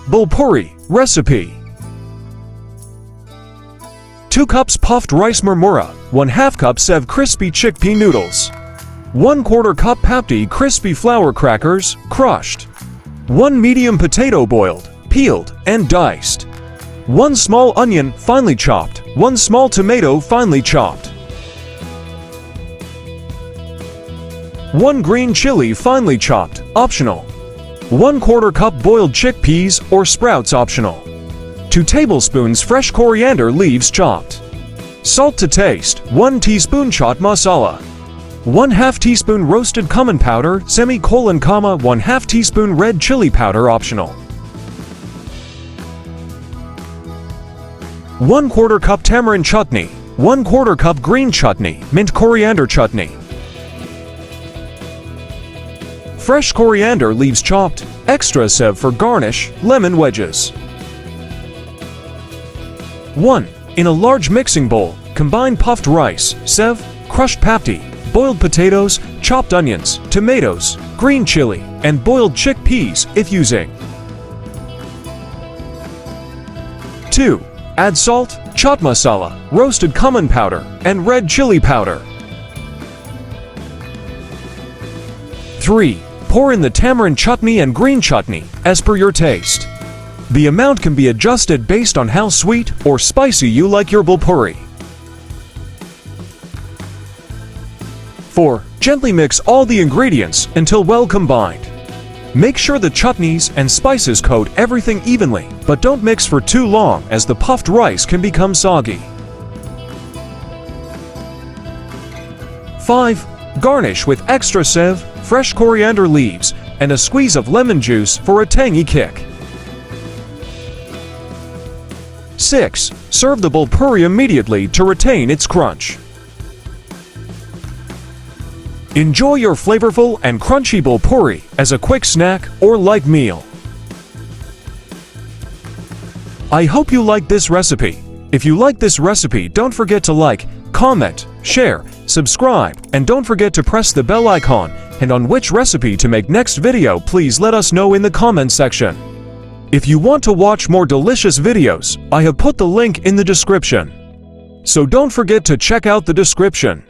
Bhel Puri recipe. 2 cups puffed rice murmura, 1/2 cup Sev crispy chickpea noodles, 1/4 cup Papdi crispy flour crackers, crushed, 1 medium potato boiled, peeled and diced, 1 small onion finely chopped, 1 small tomato finely chopped, 1 green chili finely chopped, optional, 1/4 cup boiled chickpeas or sprouts, optional, 2 tablespoons fresh coriander leaves chopped, salt to taste, 1 teaspoon chaat masala, 1/2 teaspoon roasted cumin powder, semicolon comma, 1/2 teaspoon red chili powder, optional, 1/4 cup tamarind chutney, 1/4 cup green chutney, mint coriander chutney, fresh coriander leaves chopped, extra Sev for garnish, lemon wedges. 1. In a large mixing bowl, combine puffed rice, Sev, crushed Papdi, boiled potatoes, chopped onions, tomatoes, green chili, and boiled chickpeas if using. 2. Add salt, chaat masala, roasted cumin powder, and red chili powder. 3. Pour in the tamarind chutney and green chutney, as per your taste. The amount can be adjusted based on how sweet or spicy you like your Bhel Puri. 4. Gently mix all the ingredients until well combined. Make sure the chutneys and spices coat everything evenly, but don't mix for too long as the puffed rice can become soggy. 5. Garnish with extra Sev, fresh coriander leaves, and a squeeze of lemon juice for a tangy kick. 6. Serve the Bhel Puri immediately to retain its crunch. Enjoy your flavorful and crunchy Bhel Puri as a quick snack or light meal. I hope you liked this recipe. If you like this recipe, don't forget to like, comment, share, subscribe, and don't forget to press the bell icon. And on which recipe to make next video, please let us know in the comment section. If you want to watch more delicious videos, I have put the link in the description. So don't forget to check out the description.